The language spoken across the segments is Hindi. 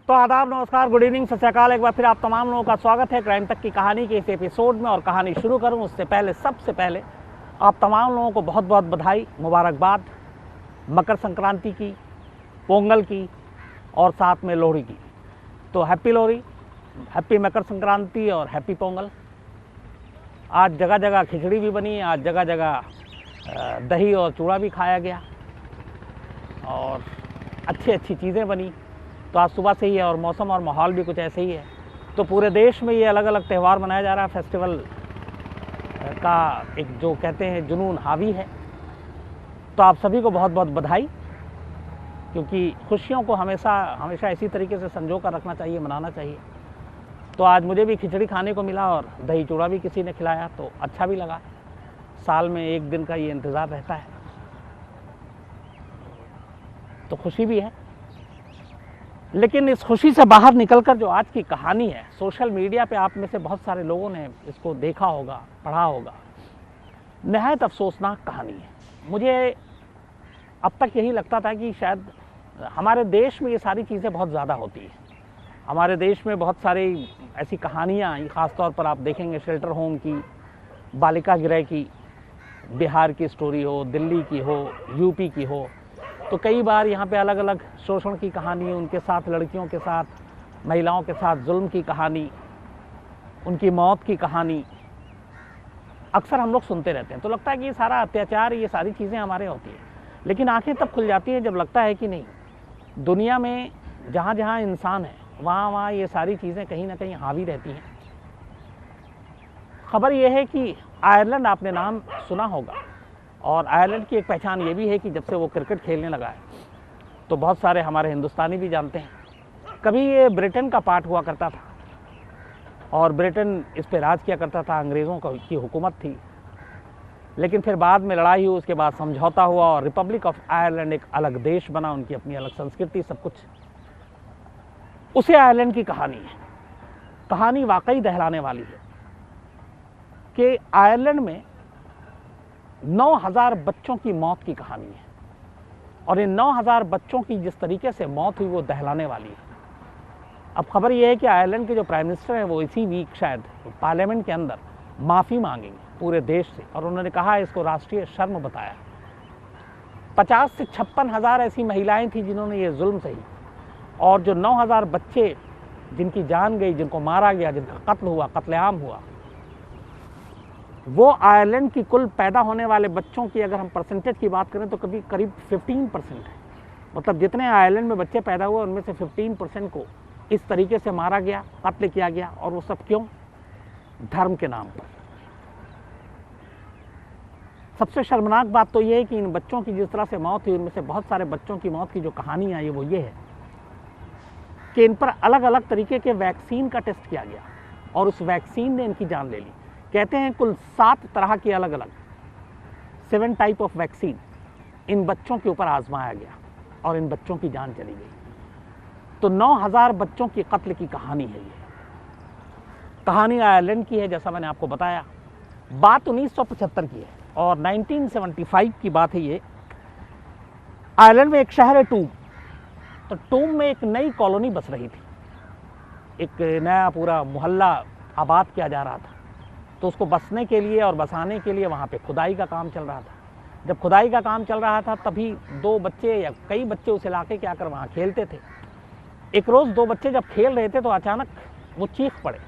तो आदाब, नमस्कार, गुड इवनिंग, सत श्री अकाल। एक बार फिर आप तमाम लोगों का स्वागत है क्राइम तक की कहानी के इस एपिसोड में। और कहानी शुरू करूं उससे पहले सबसे पहले आप तमाम लोगों को बहुत बहुत बधाई, मुबारकबाद मकर संक्रांति की, पोंगल की और साथ में लोहड़ी की। तो हैप्पी लोहड़ी, हैप्पी मकर संक्रांति और हैप्पी पोंगल। आज जगह जगह खिचड़ी भी बनी, आज जगह जगह दही और चूड़ा भी खाया गया और अच्छी अच्छी चीज़ें बनी। तो आज सुबह से ही है और मौसम और माहौल भी कुछ ऐसे ही है। तो पूरे देश में ये अलग अलग त्यौहार मनाया जा रहा है, फेस्टिवल का एक जो कहते हैं जुनून हावी है। तो आप सभी को बहुत बहुत बधाई, क्योंकि खुशियों को हमेशा इसी तरीके से संजो कर रखना चाहिए, मनाना चाहिए। तो आज मुझे भी खिचड़ी खाने को मिला और दही चूड़ा भी किसी ने खिलाया, तो अच्छा भी लगा। साल में एक दिन का ये इंतज़ार रहता है, तो खुशी भी है। लेकिन इस खुशी से बाहर निकलकर जो आज की कहानी है, सोशल मीडिया पे आप में से बहुत सारे लोगों ने इसको देखा होगा, पढ़ा होगा। नहायत अफसोसनाक कहानी है। मुझे अब तक यही लगता था कि शायद हमारे देश में ये सारी चीज़ें बहुत ज़्यादा होती हैं। हमारे देश में बहुत सारी ऐसी कहानियाँ, ख़ास तौर पर आप देखेंगे शेल्टर होम की, बालिका गृह की, बिहार की स्टोरी हो, दिल्ली की हो, यूपी की हो, तो कई बार यहाँ पे अलग अलग शोषण की कहानी, उनके साथ लड़कियों के साथ, महिलाओं के साथ जुल्म की कहानी, उनकी मौत की कहानी अक्सर हम लोग सुनते रहते हैं। तो लगता है कि ये सारा अत्याचार, ये सारी चीज़ें हमारे होती हैं। लेकिन आंखें तब खुल जाती हैं जब लगता है कि नहीं, दुनिया में जहाँ जहाँ इंसान है वहाँ वहाँ ये सारी चीज़ें कहीं ना कहीं हावी रहती हैं। खबर ये है कि आयरलैंड, आपने नाम सुना होगा, और आयरलैंड की एक पहचान ये भी है कि जब से वो क्रिकेट खेलने लगा है तो बहुत सारे हमारे हिंदुस्तानी भी जानते हैं। कभी ये ब्रिटेन का पार्ट हुआ करता था और ब्रिटेन इस पे राज किया करता था, अंग्रेज़ों की हुकूमत थी। लेकिन फिर बाद में लड़ाई हुई, उसके बाद समझौता हुआ और रिपब्लिक ऑफ आयरलैंड एक अलग देश बना, उनकी अपनी अलग संस्कृति, सब कुछ। उसे आयरलैंड की कहानी है। कहानी वाकई दहलाने वाली है कि आयरलैंड में 9,000 बच्चों की मौत की कहानी है। और इन 9,000 बच्चों की जिस तरीके से मौत हुई वो दहलाने वाली है। अब खबर ये है कि आयरलैंड के जो प्राइम मिनिस्टर हैं वो इसी वीक शायद पार्लियामेंट के अंदर माफ़ी मांगेंगे पूरे देश से, और उन्होंने कहा इसको राष्ट्रीय शर्म बताया। 50 से 56,000 ऐसी महिलाएं थी जिन्होंने ये जुल्म सही, और जो 9,000 बच्चे जिनकी जान गई, जिनको मारा गया, जिनका कत्ल हुआ, कत्लेआम हुआ, वो आयरलैंड की कुल पैदा होने वाले बच्चों की अगर हम परसेंटेज की बात करें तो करीब 15% है। मतलब जितने आयरलैंड में बच्चे पैदा हुए उनमें से 15% को इस तरीके से मारा गया, कत्ल किया गया। और वो सब क्यों? धर्म के नाम पर। सबसे शर्मनाक बात तो ये है कि इन बच्चों की जिस तरह से मौत हुई, उनमें से बहुत सारे बच्चों की मौत की जो कहानी आई वो ये है कि इन पर अलग अलग तरीके के वैक्सीन का टेस्ट किया गया और उस वैक्सीन ने इनकी जान ले ली। कहते हैं कुल 7 तरह की अलग अलग 7 टाइप ऑफ वैक्सीन इन बच्चों के ऊपर आजमाया गया और इन बच्चों की जान चली गई। तो 9,000 बच्चों की कत्ल की कहानी है ये। कहानी आयरलैंड की है, जैसा मैंने आपको बताया। बात 1975 की है और 1975 की बात है ये। आयरलैंड में एक शहर है टूम। तो टूम में एक नई कॉलोनी बस रही थी, एक नया पूरा मोहल्ला आबाद किया जा रहा था। तो उसको बसने के लिए और बसाने के लिए वहाँ पे खुदाई का काम चल रहा था। जब खुदाई का काम चल रहा था तभी 2 बच्चे या कई बच्चे उस इलाके के आकर वहाँ खेलते थे। एक रोज़ 2 बच्चे जब खेल रहे थे तो अचानक वो चीख पड़े।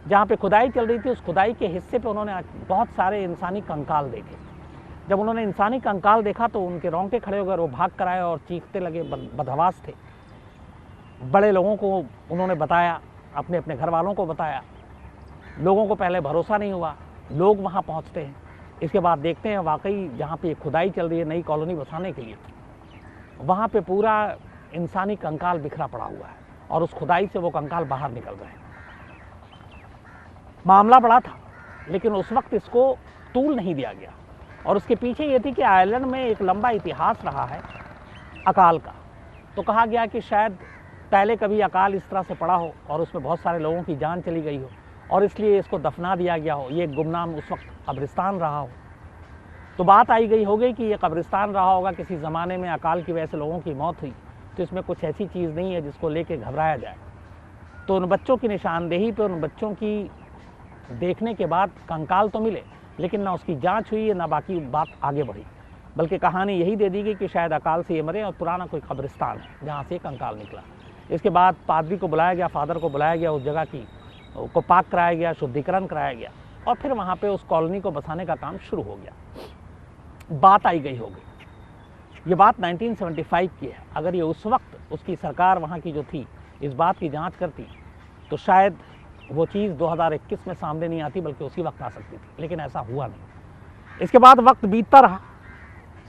जहाँ पे खुदाई चल रही थी उस खुदाई के हिस्से पे उन्होंने बहुत सारे इंसानी कंकाल देखे। जब उन्होंने इंसानी कंकाल देखा तो उनके रोंगटे खड़े हो गए, वो भाग कर आए और चीखते लगे, बदहवास थे। बड़े लोगों को उन्होंने बताया, अपने अपने घर वालों को बताया। लोगों को पहले भरोसा नहीं हुआ, लोग वहाँ पहुँचते हैं। इसके बाद देखते हैं वाकई जहाँ पे खुदाई चल रही है नई कॉलोनी बसाने के लिए, वहाँ पे पूरा इंसानी कंकाल बिखरा पड़ा हुआ है और उस खुदाई से वो कंकाल बाहर निकल रहे हैं। मामला बड़ा था, लेकिन उस वक्त इसको तूल नहीं दिया गया। और उसके पीछे ये थी कि आयरलैंड में एक लंबा इतिहास रहा है अकाल का। तो कहा गया कि शायद पहले कभी अकाल इस तरह से पड़ा हो और उसमें बहुत सारे लोगों की जान चली गई हो और इसलिए इसको दफना दिया गया हो। ये गुमनाम उस वक्त कब्रिस्तान रहा हो। तो बात आई गई हो गई कि ये कब्रिस्तान रहा होगा, किसी ज़माने में अकाल की वजह से लोगों की मौत हुई तो इसमें कुछ ऐसी चीज़ नहीं है जिसको लेके घबराया जाए। तो उन बच्चों की निशानदेही पे उन बच्चों की देखने के बाद कंकाल तो मिले, लेकिन ना उसकी जांच हुई, ना बाकी बात आगे बढ़ी, बल्कि कहानी यही दे दी गई कि शायद अकाल से ये मरे और पुराना कोई कब्रिस्तान है जहाँ से कंकाल निकला। इसके बाद पादरी को बुलाया गया, फादर को बुलाया गया, उस जगह की को पाक कराया गया, शुद्धिकरण कराया गया और फिर वहाँ पे उस कॉलोनी को बसाने का काम शुरू हो गया। बात आई गई होगी, ये बात 1975 की है। अगर ये उस वक्त उसकी सरकार वहाँ की जो थी इस बात की जांच करती तो शायद वो चीज़ 2021 में सामने नहीं आती, बल्कि उसी वक्त आ सकती थी, लेकिन ऐसा हुआ नहीं। इसके बाद वक्त बीतता रहा,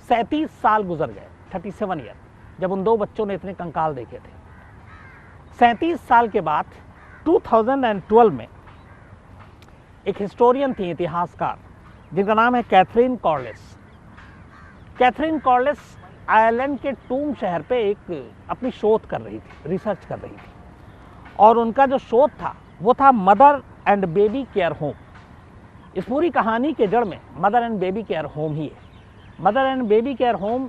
37 साल गुजर गए, 37 ईयर, जब उन दो बच्चों ने इतने कंकाल देखे थे। 37 साल के बाद 2012 में एक हिस्टोरियन थी, इतिहासकार, जिनका नाम है Catherine Corlys. Catherine Corlys Ireland के टूम शहर पे एक अपनी शोध कर रही थी, रिसर्च कर रही थी, और उनका जो शोध था वो था mother and baby care home. इस पूरी कहानी के जड़ में mother and baby care home ही है। Mother and baby care home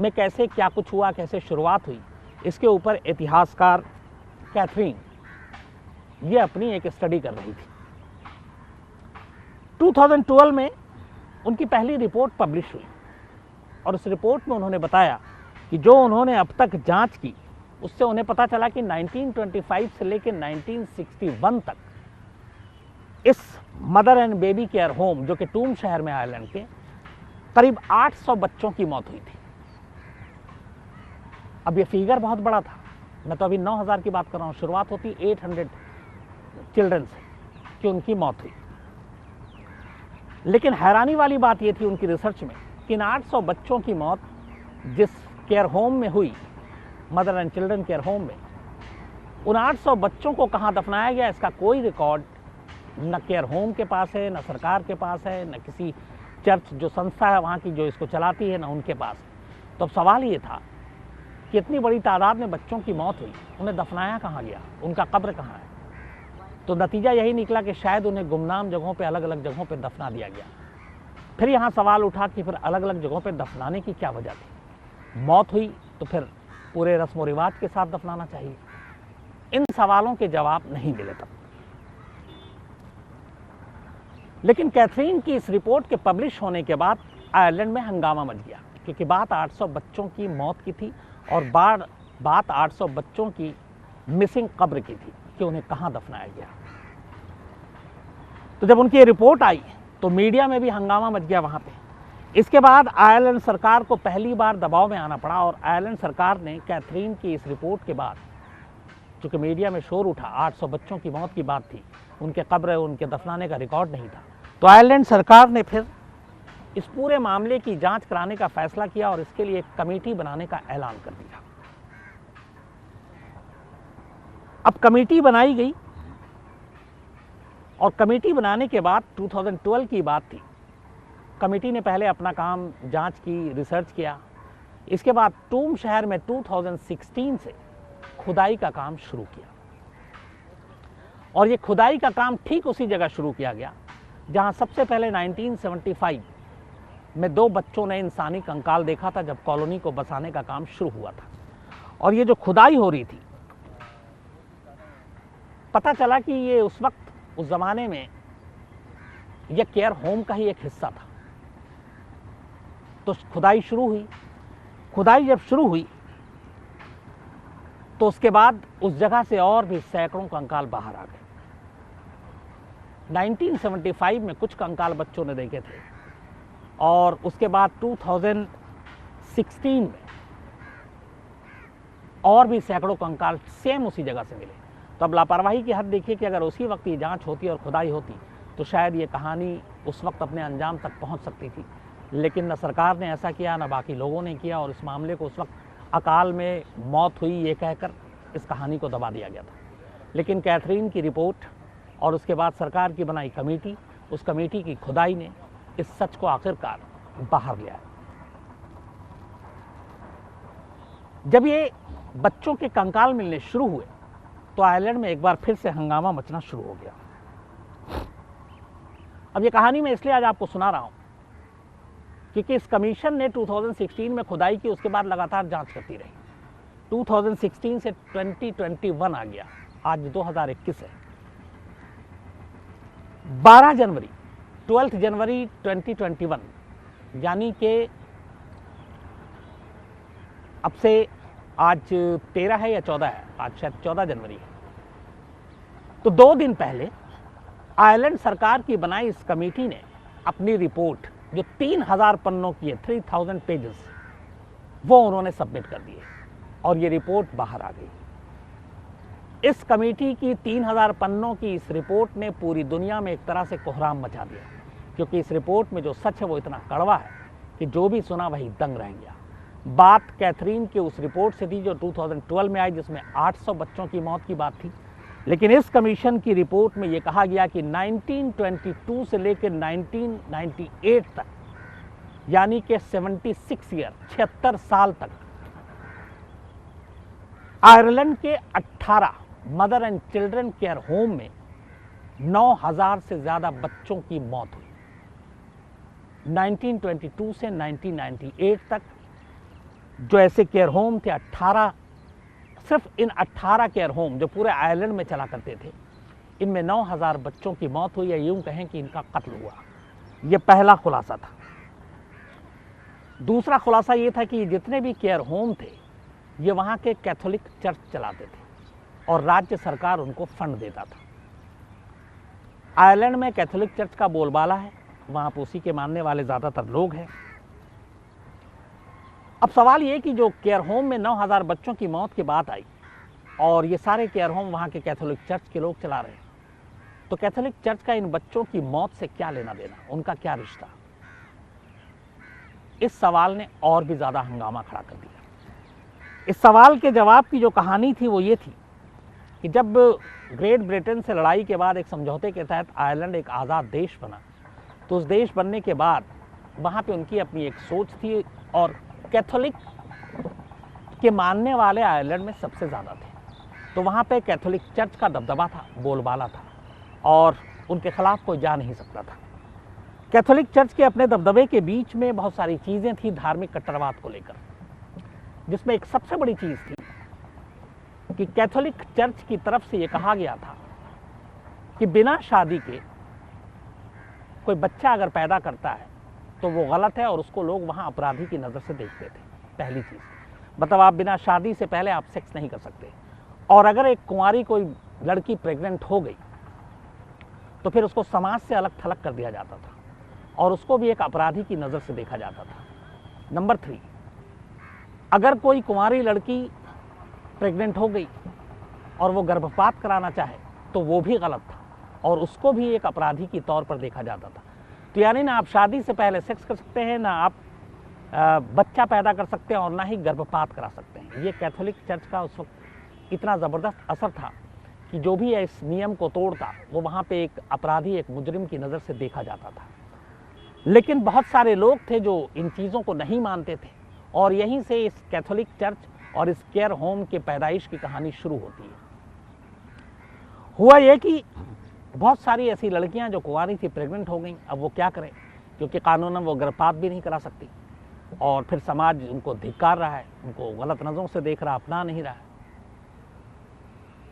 में कैसे क्या कुछ हुआ, कैसे शुरुआत हुई, इसके ऊपर इतिहासकार कैथरीन ये अपनी एक स्टडी कर रही थी। 2012 में उनकी पहली रिपोर्ट पब्लिश हुई और उस रिपोर्ट में उन्होंने बताया कि जो उन्होंने अब तक जांच की उससे उन्हें पता चला कि 1925 से लेकर 1961 तक इस mother and baby care home, जो कि टूम शहर में आयरलैंड के, करीब 800 बच्चों की मौत हुई थी। अब ये फिगर बहुत बड़ा था, मैं तो अभी 9000 की बात कर रहा हूँ, शुरुआत होती 800 चिल्ड्रन से कि उनकी मौत हुई। लेकिन हैरानी वाली बात ये थी उनकी रिसर्च में कि इन 800 बच्चों की मौत जिस केयर होम में हुई, mother and children care home में, उन 800 बच्चों को कहाँ दफनाया गया इसका कोई रिकॉर्ड न केयर होम के पास है, न सरकार के पास है, न किसी चर्च जो संस्था है वहाँ की जो इसको चलाती है, न उनके पास है। तो अब सवाल ये था कि इतनी बड़ी तादाद में बच्चों की मौत हुई, उन्हें दफनाया कहाँ गया, उनका कब्र कहाँ है? तो नतीजा यही निकला कि शायद उन्हें गुमनाम जगहों पे, अलग अलग जगहों पे दफना दिया गया। फिर यहाँ सवाल उठा कि फिर अलग अलग जगहों पे दफनाने की क्या वजह थी? मौत हुई तो फिर पूरे रस्म और रिवाज के साथ दफनाना चाहिए। इन सवालों के जवाब नहीं मिले तब। लेकिन कैथरीन की इस रिपोर्ट के पब्लिश होने के बाद आयरलैंड में हंगामा मच गया, क्योंकि बात 800 बच्चों की मौत की थी और बात 800 बच्चों की मिसिंग कब्र की थी कि उन्हें कहाँ दफनाया गया। तो जब उनकी रिपोर्ट आई तो मीडिया में भी हंगामा मच गया वहाँ पे। इसके बाद आयरलैंड सरकार को पहली बार दबाव में आना पड़ा और आयरलैंड सरकार ने कैथरीन की इस रिपोर्ट के बाद, चूँकि मीडिया में शोर उठा, 800 बच्चों की मौत की बात थी, उनके कब्र, उनके दफनाने का रिकॉर्ड नहीं था, तो आयरलैंड सरकार ने फिर इस पूरे मामले की जांच कराने का फैसला किया और इसके लिए एक कमेटी बनाने का ऐलान कर दिया। अब कमेटी बनाई गई और कमेटी बनाने के बाद 2012 की बात थी। कमेटी ने पहले अपना काम, जांच की, रिसर्च किया। इसके बाद टूम शहर में 2016 से खुदाई का काम शुरू किया और ये खुदाई का काम ठीक उसी जगह शुरू किया गया जहां सबसे पहले 1975 में 2 बच्चों ने इंसानी कंकाल देखा था, जब कॉलोनी को बसाने का काम शुरू हुआ था। और ये जो खुदाई हो रही थी, पता चला कि ये उस वक्त, उस जमाने में ये केयर होम का ही एक हिस्सा था। तो खुदाई शुरू हुई। खुदाई जब शुरू हुई तो उसके बाद उस जगह से और भी सैकड़ों कंकाल बाहर आ गए। 1975 में कुछ कंकाल बच्चों ने देखे थे और उसके बाद 2016 में और भी सैकड़ों कंकाल सेम उसी जगह से मिले। तो अब लापरवाही की हद देखिए कि अगर उसी वक्त ये जांच होती और खुदाई होती तो शायद ये कहानी उस वक्त अपने अंजाम तक पहुंच सकती थी। लेकिन न सरकार ने ऐसा किया, न बाकी लोगों ने किया और इस मामले को उस वक्त अकाल में मौत हुई ये कहकर इस कहानी को दबा दिया गया था। लेकिन कैथरीन की रिपोर्ट और उसके बाद सरकार की बनाई कमेटी, उस कमेटी की खुदाई ने इस सच को आखिरकार बाहर ले आया। जब ये बच्चों के कंकाल मिलने शुरू हुए तो आयरलैंड में एक बार फिर से हंगामा मचना शुरू हो गया। अब ये कहानी मैं इसलिए आज आपको सुना रहा हूं क्योंकि इस कमीशन ने 2016 में खुदाई की, उसके बाद लगातार जांच करती रही 2016 से 2021 आ गया, आज 2021 है। 12 जनवरी 12 जनवरी 2021 यानी कि अब से आज 13 है या 14 है, आज शायद 14 जनवरी है। तो 2 दिन पहले आयरलैंड सरकार की बनाई इस कमेटी ने अपनी रिपोर्ट जो 3000 पन्नों की है, 3000 पेजेस, वो उन्होंने सबमिट कर दिए और ये रिपोर्ट बाहर आ गई। इस कमेटी की 3000 पन्नों की इस रिपोर्ट ने पूरी दुनिया में एक तरह से कोहराम मचा दिया, क्योंकि इस रिपोर्ट में जो सच है वो इतना कड़वा है कि जो भी सुना वही दंग रह गया। बात कैथरीन के उस रिपोर्ट से थी जो 2012 में आई, जिसमें 800 बच्चों की मौत की बात थी। लेकिन इस कमीशन की रिपोर्ट में ये कहा गया कि 1922 से लेकर 1998 तक, यानी कि 76 ईयर, 76 साल तक, आयरलैंड के 18 mother and children care home में 9000 से ज्यादा बच्चों की मौत हुई। 1922 से 1998 तक जो ऐसे केयर होम थे, 18, सिर्फ इन 18 केयर होम जो पूरे आयरलैंड में चला करते थे, इनमें 9000 बच्चों की मौत हुई, या यूं कहें कि इनका कत्ल हुआ। यह पहला खुलासा था। दूसरा खुलासा यह था कि जितने भी केयर होम थे ये वहां के कैथोलिक चर्च चलाते थे और राज्य सरकार उनको फंड देता था। आयरलैंड में कैथोलिक चर्च का बोलबाला है, वहां पर उसी के मानने वाले ज्यादातर लोग हैं। अब सवाल ये कि जो केयर होम में 9000 बच्चों की मौत की बात आई और ये सारे केयर होम वहाँ के कैथोलिक चर्च के लोग चला रहे हैं, तो कैथोलिक चर्च का इन बच्चों की मौत से क्या लेना देना, उनका क्या रिश्ता? इस सवाल ने और भी ज़्यादा हंगामा खड़ा कर दिया। इस सवाल के जवाब की जो कहानी थी वो ये थी कि जब ग्रेट ब्रिटेन से लड़ाई के बाद एक समझौते के तहत आयरलैंड एक आज़ाद देश बना, तो उस देश बनने के बाद वहाँ पे उनकी अपनी एक सोच थी और कैथोलिक के मानने वाले आयरलैंड में सबसे ज़्यादा थे। तो वहाँ पे कैथोलिक चर्च का दबदबा था, बोलबाला था और उनके खिलाफ कोई जा नहीं सकता था। कैथोलिक चर्च के अपने दबदबे के बीच में बहुत सारी चीज़ें थी धार्मिक कट्टरवाद को लेकर, जिसमें एक सबसे बड़ी चीज़ थी कि कैथोलिक चर्च की तरफ से ये कहा गया था कि बिना शादी के कोई बच्चा अगर पैदा करता है तो वो गलत है और उसको लोग वहाँ अपराधी की नज़र से देखते थे। पहली चीज़, मतलब आप बिना शादी से पहले आप सेक्स नहीं कर सकते, और अगर एक कुंवारी कोई लड़की प्रेग्नेंट हो गई तो फिर उसको समाज से अलग थलग कर दिया जाता था और उसको भी एक अपराधी की नज़र से देखा जाता था। नंबर 3, अगर कोई कुंवारी लड़की प्रेग्नेंट हो गई और वो गर्भपात कराना चाहे तो वो भी गलत था और उसको भी एक अपराधी के तौर पर देखा जाता था। तो यानी ना आप शादी से पहले सेक्स कर सकते हैं, ना आप बच्चा पैदा कर सकते हैं और ना ही गर्भपात करा सकते हैं। ये कैथोलिक चर्च का उस वक्त इतना ज़बरदस्त असर था कि जो भी इस नियम को तोड़ता वो वहाँ पे एक अपराधी, एक मुजरिम की नज़र से देखा जाता था। लेकिन बहुत सारे लोग थे जो इन चीज़ों को नहीं मानते थे और यहीं से इस कैथोलिक चर्च और इस केयर होम के पैदाइश की कहानी शुरू होती है। हुआ यह कि बहुत सारी ऐसी लड़कियां जो कुंवारी थी प्रेग्नेंट हो गई। अब वो क्या करें, क्योंकि कानूनन वो गर्भपात भी नहीं करा सकती और फिर समाज उनको धिक्कार रहा है, उनको गलत नज़रों से देख रहा, अपना नहीं रहा है।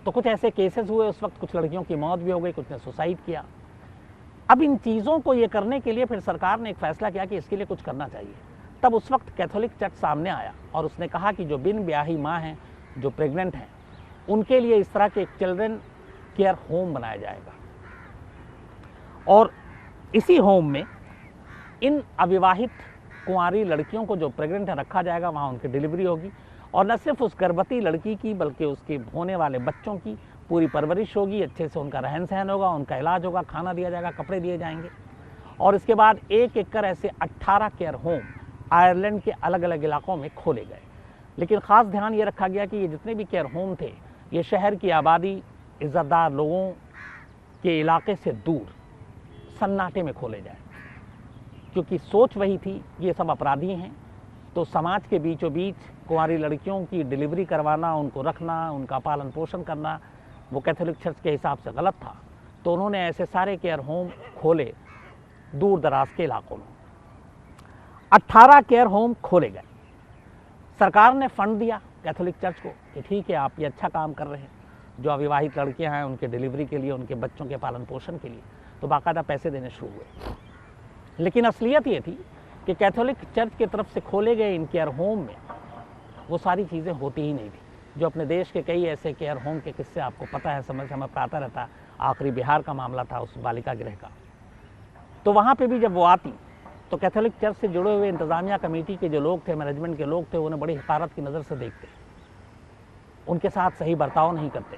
तो कुछ ऐसे केसेस हुए उस वक्त, कुछ लड़कियों की मौत भी हो गई, कुछ ने सुसाइड किया। अब इन चीज़ों को ये करने के लिए फिर सरकार ने एक फैसला किया कि इसके लिए कुछ करना चाहिए। तब उस वक्त कैथोलिक चर्च सामने आया और उसने कहा कि जो बिन ब्याही माँ हैं, जो प्रेग्नेंट हैं, उनके लिए इस तरह के एक चिल्ड्रन केयर होम बनाया जाएगा और इसी होम में इन अविवाहित कुंवारी लड़कियों को जो प्रेग्नेंट है रखा जाएगा। वहाँ उनकी डिलीवरी होगी और न सिर्फ उस गर्भवती लड़की की बल्कि उसके होने वाले बच्चों की पूरी परवरिश होगी, अच्छे से उनका रहन सहन होगा, उनका इलाज होगा, खाना दिया जाएगा, कपड़े दिए जाएंगे। और इसके बाद एक एक कर ऐसे 18 केयर होम आयरलैंड के अलग अलग इलाकों में खोले गए। लेकिन ख़ास ध्यान ये रखा गया कि ये जितने भी केयर होम थे ये शहर की आबादी, इज़्ज़तदार लोगों के इलाके से दूर सन्नाटे में खोले जाए, क्योंकि सोच वही थी ये सब अपराधी हैं। तो समाज के बीचों बीच कुंवारी लड़कियों की डिलीवरी करवाना, उनको रखना, उनका पालन पोषण करना वो कैथोलिक चर्च के हिसाब से गलत था। तो उन्होंने ऐसे सारे केयर होम खोले दूर दराज के इलाकों में। 18 केयर होम खोले गए, सरकार ने फंड दिया कैथोलिक चर्च को कि ठीक है, आप ये अच्छा काम कर रहे हैं, जो अविवाहित लड़कियां हैं उनके डिलीवरी के लिए, उनके बच्चों के पालन पोषण के लिए, तो बाकायदा पैसे देने शुरू हुए। लेकिन असलियत ये थी कि कैथोलिक चर्च की तरफ से खोले गए इन केयर होम में वो सारी चीज़ें होती ही नहीं थी, जो अपने देश के कई ऐसे केयर होम के किस्से आपको पता है, समय समय पर आता रहता। आखिरी बिहार का मामला था उस बालिका गृह का। तो वहाँ पे भी जब वो आती तो कैथोलिक चर्च से जुड़े हुए इंतज़ामिया कमेटी के जो लोग थे, मैनेजमेंट के लोग थे, उन्हें बड़ी हकारत की नज़र से देखते, उनके साथ सही बर्ताव नहीं करते,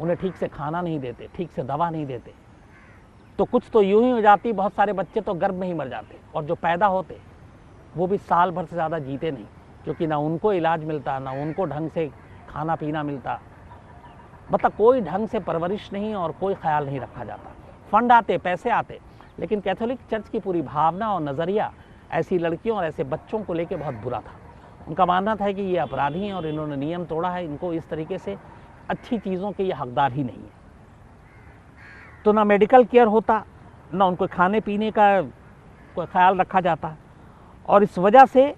उन्हें ठीक से खाना नहीं देते, ठीक से दवा नहीं देते। तो कुछ तो यूं ही हो जाती, बहुत सारे बच्चे तो गर्भ में ही मर जाते, और जो पैदा होते वो भी साल भर से ज़्यादा जीते नहीं, क्योंकि ना उनको इलाज मिलता, ना उनको ढंग से खाना पीना मिलता, मतलब कोई ढंग से परवरिश नहीं और कोई ख्याल नहीं रखा जाता। फंड आते, पैसे आते, लेकिन कैथोलिक चर्च की पूरी भावना और नज़रिया ऐसी लड़कियों और ऐसे बच्चों को लेकर बहुत बुरा था। उनका मानना था कि ये अपराधी हैं और इन्होंने नियम तोड़ा है, इनको इस तरीके से अच्छी चीज़ों के ये हकदार ही नहीं है। तो ना मेडिकल केयर होता, ना उनको खाने पीने का कोई ख्याल रखा जाता, और इस वजह से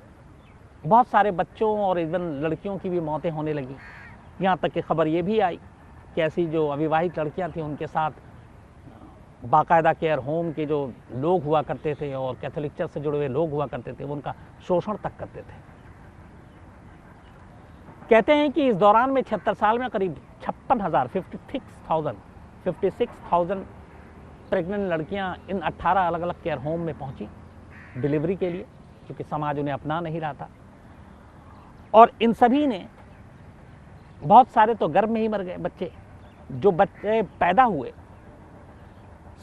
बहुत सारे बच्चों और इवन लड़कियों की भी मौतें होने लगी। यहाँ तक कि खबर ये भी आई कि ऐसी जो अविवाहित लड़कियाँ थीं उनके साथ बाकायदा केयर होम के जो लोग हुआ करते थे और कैथोलिक चर्च से जुड़े हुए लोग हुआ करते थे, वो उनका शोषण तक करते थे। कहते हैं कि इस दौरान में 76 साल में करीब 56,000 प्रेग्नेंट लड़कियां इन 18 अलग अलग केयर होम में पहुंची डिलीवरी के लिए, क्योंकि समाज उन्हें अपना नहीं रहा था। और इन सभी ने, बहुत सारे तो गर्भ में ही मर गए बच्चे। जो बच्चे पैदा हुए,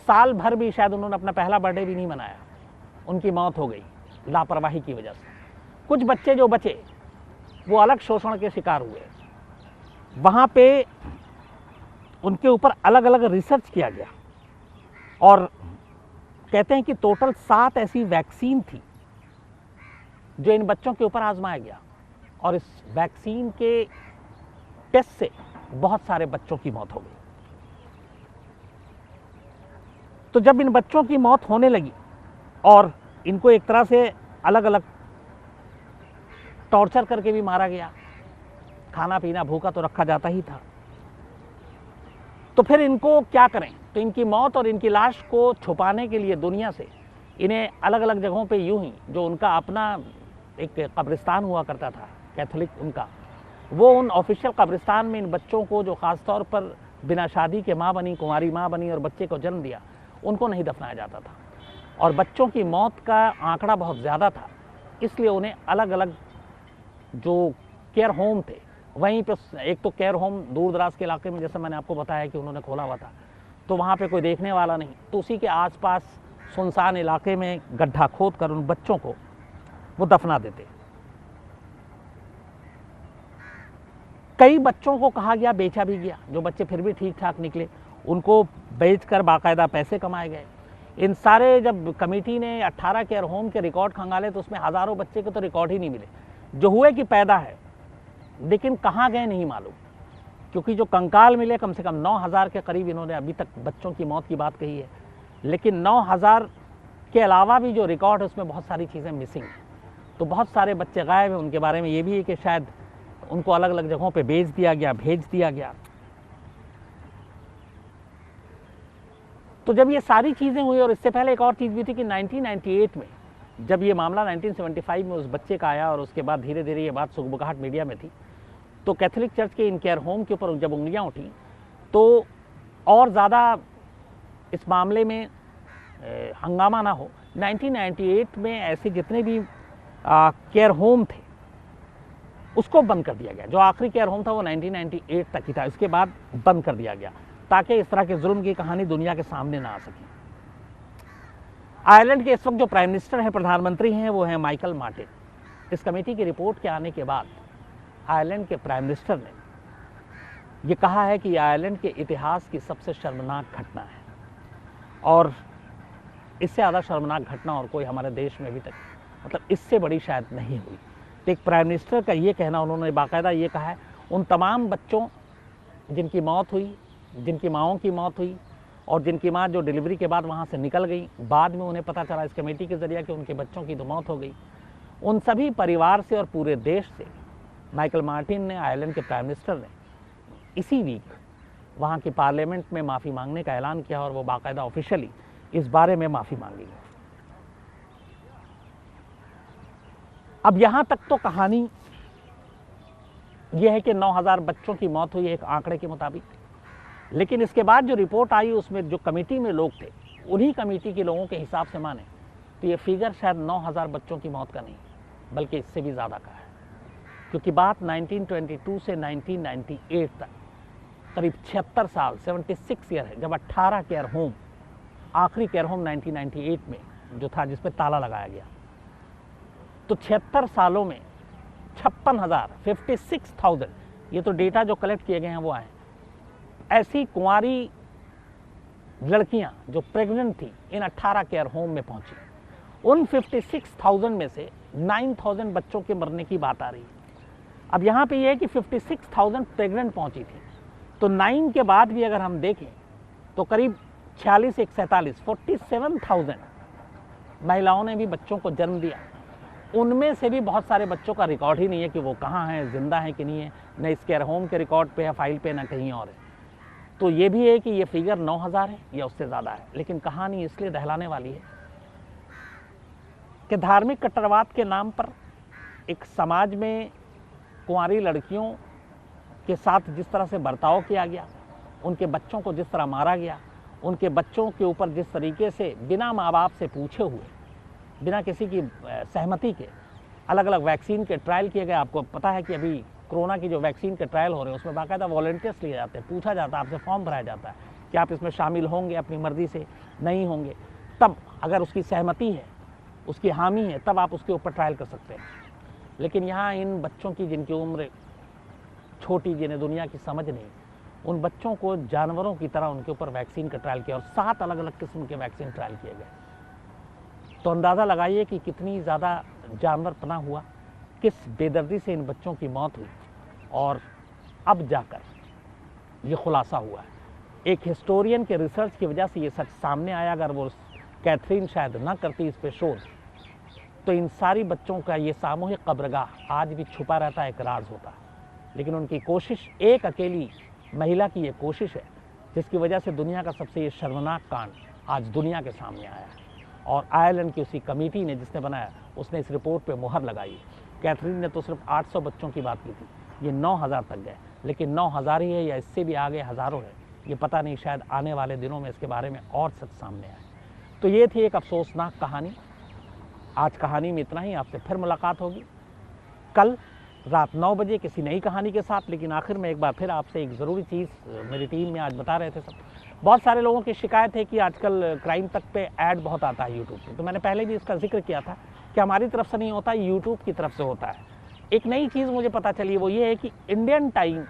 साल भर भी शायद उन्होंने अपना पहला बर्थडे भी नहीं मनाया, उनकी मौत हो गई लापरवाही की वजह से। कुछ बच्चे जो बचे वो अलग शोषण के शिकार हुए। वहाँ पे उनके ऊपर अलग अलग रिसर्च किया गया, और कहते हैं कि टोटल 7 ऐसी वैक्सीन थी जो इन बच्चों के ऊपर आजमाया गया, और इस वैक्सीन के टेस्ट से बहुत सारे बच्चों की मौत हो गई। तो जब इन बच्चों की मौत होने लगी और इनको एक तरह से अलग अलग टॉर्चर करके भी मारा गया, खाना पीना भूखा तो रखा जाता ही था, तो फिर इनको क्या करें? तो इनकी मौत और इनकी लाश को छुपाने के लिए दुनिया से इन्हें अलग अलग जगहों पे यूं ही, जो उनका अपना एक कब्रिस्तान हुआ करता था कैथोलिक उनका, वो उन ऑफिशियल कब्रिस्तान में इन बच्चों को, जो ख़ास तौर पर बिना शादी के माँ बनी, कुंवारी माँ बनी और बच्चे को जन्म दिया, उनको नहीं दफनाया जाता था। और बच्चों की मौत का आंकड़ा बहुत ज़्यादा था, इसलिए उन्हें अलग अलग जो केयर होम थे, वहीं पे एक तो केयर होम दूर दराज के इलाके में, जैसे मैंने आपको बताया कि उन्होंने खोला हुआ था, तो वहाँ पे कोई देखने वाला नहीं, तो उसी के आसपास सुनसान इलाके में गड्ढा खोद कर उन बच्चों को वो दफना देते। कई बच्चों को कहा गया, बेचा भी गया, जो बच्चे फिर भी ठीक ठाक निकले उनको बेचकर बाकायदा पैसे कमाए गए। इन सारे, जब कमेटी ने 18 केयर होम के रिकॉर्ड खंगाले तो उसमें हज़ारों बच्चे के तो रिकॉर्ड ही नहीं मिले, जो हुए कि पैदा है, लेकिन कहाँ गए नहीं मालूम, क्योंकि जो कंकाल मिले कम से कम 9,000 के करीब इन्होंने अभी तक बच्चों की मौत की बात कही है, लेकिन 9,000 के अलावा भी जो रिकॉर्ड है उसमें बहुत सारी चीज़ें मिसिंग हैं। तो बहुत सारे बच्चे गायब हैं। उनके बारे में ये भी है कि शायद उनको अलग अलग जगहों पे बेच दिया गया, भेज दिया गया। तो जब ये सारी चीज़ें हुई, और इससे पहले एक और चीज़ भी थी कि 1998 में जब ये मामला 1975 में उस बच्चे का आया, और उसके बाद धीरे धीरे ये बात सुगबुगाहट मीडिया में थी, तो कैथोलिक चर्च के इन केयर होम के ऊपर जब उंगलियां उठी तो और ज़्यादा इस मामले में हंगामा ना हो, 1998 में ऐसे जितने भी केयर होम थे उसको बंद कर दिया गया। जो आखिरी केयर होम था वो 1998 तक ही था, इसके बाद बंद कर दिया गया, ताकि इस तरह के जुल्म की कहानी दुनिया के सामने ना आ सके। आयरलैंड के इस वक्त जो प्राइम मिनिस्टर हैं, प्रधानमंत्री हैं, वो हैं माइकल मार्टिन। इस कमेटी की रिपोर्ट के आने के बाद आयरलैंड के प्राइम मिनिस्टर ने ये कहा है कि आयरलैंड के इतिहास की सबसे शर्मनाक घटना है, और इससे ज़्यादा शर्मनाक घटना और कोई हमारे देश में अभी तक, मतलब इससे बड़ी शायद नहीं हुई। तो एक प्राइम मिनिस्टर का ये कहना, उन्होंने बाकायदा ये कहा है, उन तमाम बच्चों जिनकी मौत हुई, जिनकी माँओं की मौत हुई, और जिनकी माँ जो डिलीवरी के बाद वहाँ से निकल गई, बाद में उन्हें पता चला इस कमेटी के ज़रिए कि उनके बच्चों की तो मौत हो गई, उन सभी परिवार से और पूरे देश से माइकल मार्टिन ने, आयरलैंड के प्राइम मिनिस्टर ने, इसी वीक वहाँ की पार्लियामेंट में माफ़ी मांगने का ऐलान किया और वो बाकायदा ऑफिशियली इस बारे में माफ़ी मांगी। अब यहाँ तक तो कहानी ये है कि 9000 बच्चों की मौत हुई एक आंकड़े के मुताबिक, लेकिन इसके बाद जो रिपोर्ट आई उसमें जो कमेटी में लोग थे, उन्हीं कमेटी के लोगों के हिसाब से माने तो ये फिगर शायद 9000 बच्चों की मौत का नहीं बल्कि इससे भी ज़्यादा का है, क्योंकि बात 1922 से 1998 तक करीब 76 साल 76 ईयर है, जब 18 केयर होम, आखिरी केयर होम 1998 में जो था जिस पे ताला लगाया गया, तो 76 सालों में 56,000 ये तो डेटा जो कलेक्ट किए गए हैं वो आए, ऐसी कुंवारी लड़कियां जो प्रेग्नेंट थी इन 18 केयर होम में पहुंची। उन 56,000 में से 9,000 बच्चों के मरने की बात आ रही है। अब यहाँ पे ये है कि 56,000 प्रेग्नेंट पहुंची थी, तो 9 के बाद भी अगर हम देखें तो करीब 47,000 महिलाओं ने भी बच्चों को जन्म दिया। उनमें से भी बहुत सारे बच्चों का रिकॉर्ड ही नहीं है कि वो कहाँ हैं, जिंदा हैं कि नहीं है, न इस केयर होम के रिकॉर्ड पे है, फाइल पे, न कहीं और है। तो ये भी है कि ये फिगर 9,000 है या उससे ज़्यादा है, लेकिन कहानी इसलिए दहलाने वाली है कि धार्मिक कट्टरवाद के नाम पर एक समाज में कुंवारी लड़कियों के साथ जिस तरह से बर्ताव किया गया, उनके बच्चों को जिस तरह मारा गया, उनके बच्चों के ऊपर जिस तरीके से बिना माँ बाप से पूछे हुए, बिना किसी की सहमति के अलग अलग वैक्सीन के ट्रायल किए गए। आपको पता है कि अभी कोरोना की जो वैक्सीन के ट्रायल हो रहे हैं उसमें बाकायदा वॉलंटियर्स लिए जाते हैं, पूछा जाता है, आपसे फॉर्म भराया जाता है कि आप इसमें शामिल होंगे अपनी मर्जी से, नहीं होंगे, तब अगर उसकी सहमति है, उसकी हामी है, तब आप उसके ऊपर ट्रायल कर सकते हैं। लेकिन यहाँ इन बच्चों की जिनकी उम्र छोटी, जिन्हें दुनिया की समझ नहीं, उन बच्चों को जानवरों की तरह उनके ऊपर वैक्सीन का ट्रायल किया और 7 अलग अलग किस्म के वैक्सीन ट्रायल किए गए। तो अंदाज़ा लगाइए कि कितनी ज़्यादा जानवरपना हुआ, किस बेदर्दी से इन बच्चों की मौत हुई, और अब जाकर ये खुलासा हुआ है। एक हिस्टोरियन के रिसर्च की वजह से ये सच सामने आया। अगर वो कैथरीन शायद ना करती इस पे शोध, तो इन सारी बच्चों का ये सामूहिक कब्रगाह आज भी छुपा रहता, एक राज होता। लेकिन उनकी कोशिश, एक अकेली महिला की ये कोशिश है जिसकी वजह से दुनिया का सबसे ये शर्मनाक कांड आज दुनिया के सामने आया है। और आयरलैंड की उसी कमेटी ने जिसने बनाया, उसने इस रिपोर्ट पे मुहर लगाई। कैथरीन ने तो सिर्फ 800 बच्चों की बात की थी, ये 9,000 तक गए, लेकिन 9,000 ही है या इससे भी आगे हज़ारों है, ये पता नहीं, शायद आने वाले दिनों में इसके बारे में और सच सामने आए। तो ये थी एक अफसोसनाक कहानी। आज कहानी में इतना ही, आपसे फिर मुलाकात होगी कल रात 9 बजे किसी नई कहानी के साथ। लेकिन आखिर में एक बार फिर आपसे एक ज़रूरी चीज़ मेरी टीम में आज बता रहे थे सब, बहुत सारे लोगों की शिकायत है कि आजकल क्राइम तक पे ऐड बहुत आता है यूट्यूब पे। तो मैंने पहले भी इसका जिक्र किया था कि हमारी तरफ से नहीं होता, यूट्यूब की तरफ से होता है। एक नई चीज़ मुझे पता चली, वो ये है कि इंडियन टाइम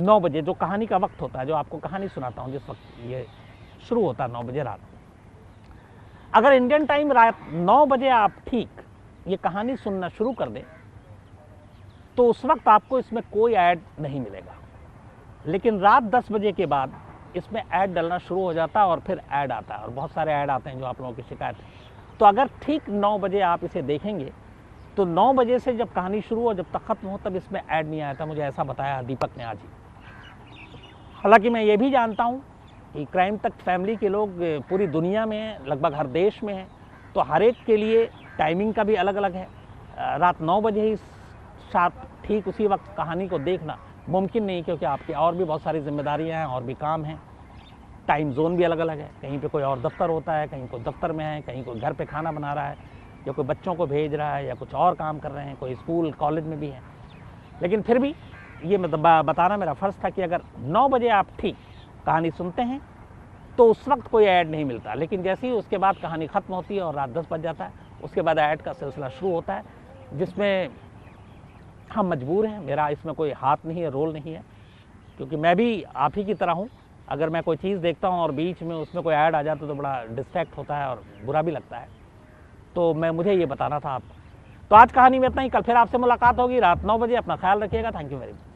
9 बजे जो कहानी का वक्त होता है, जो आपको कहानी सुनाता हूँ जिस वक्त ये शुरू होता है 9 बजे रात, अगर इंडियन टाइम रात 9 बजे आप ठीक ये कहानी सुनना शुरू कर दें तो उस वक्त आपको इसमें कोई ऐड नहीं मिलेगा। लेकिन रात 10 बजे के बाद इसमें ऐड डलना शुरू हो जाता है और फिर ऐड आता है, और बहुत सारे ऐड आते हैं जो आप लोगों की शिकायत है। तो अगर ठीक 9 बजे आप इसे देखेंगे तो 9 बजे से जब कहानी शुरू हो, जब तक ख़त्म हो, तब इसमें ऐड नहीं आया था। मुझे ऐसा बताया दीपक ने आज ही। हालांकि मैं ये भी जानता हूँ कि क्राइम तक फैमिली के लोग पूरी दुनिया में हैं, लगभग हर देश में हैं, तो हर एक के लिए टाइमिंग का भी अलग अलग है। रात 9 बजे ही साथ ठीक उसी वक्त कहानी को देखना मुमकिन नहीं, क्योंकि आपकी और भी बहुत सारी जिम्मेदारियां हैं और भी काम हैं। टाइम जोन भी अलग अलग है, कहीं पे कोई और दफ्तर होता है, कहीं कोई दफ्तर में है, कहीं कोई घर पे खाना बना रहा है, या कोई बच्चों को भेज रहा है, या कुछ और काम कर रहे हैं, कोई स्कूल कॉलेज में भी है। लेकिन फिर भी ये बताना मेरा फ़र्ज़ था कि अगर 9 बजे आप ठीक कहानी सुनते हैं तो उस वक्त कोई ऐड नहीं मिलता। लेकिन जैसे ही उसके बाद कहानी ख़त्म होती है और रात 10 बज जाता है, उसके बाद ऐड का सिलसिला शुरू होता है, जिसमें हम मजबूर हैं। मेरा इसमें कोई हाथ नहीं है, रोल नहीं है, क्योंकि मैं भी आप ही की तरह हूँ। अगर मैं कोई चीज़ देखता हूँ और बीच में उसमें कोई ऐड आ जाता तो बड़ा डिस्ट्रैक्ट होता है और बुरा भी लगता है। तो मुझे ये बताना था आपको। तो आज कहानी में इतना ही, कल फिर आपसे मुलाकात होगी रात 9 बजे। अपना ख्याल रखिएगा। Thank you very much.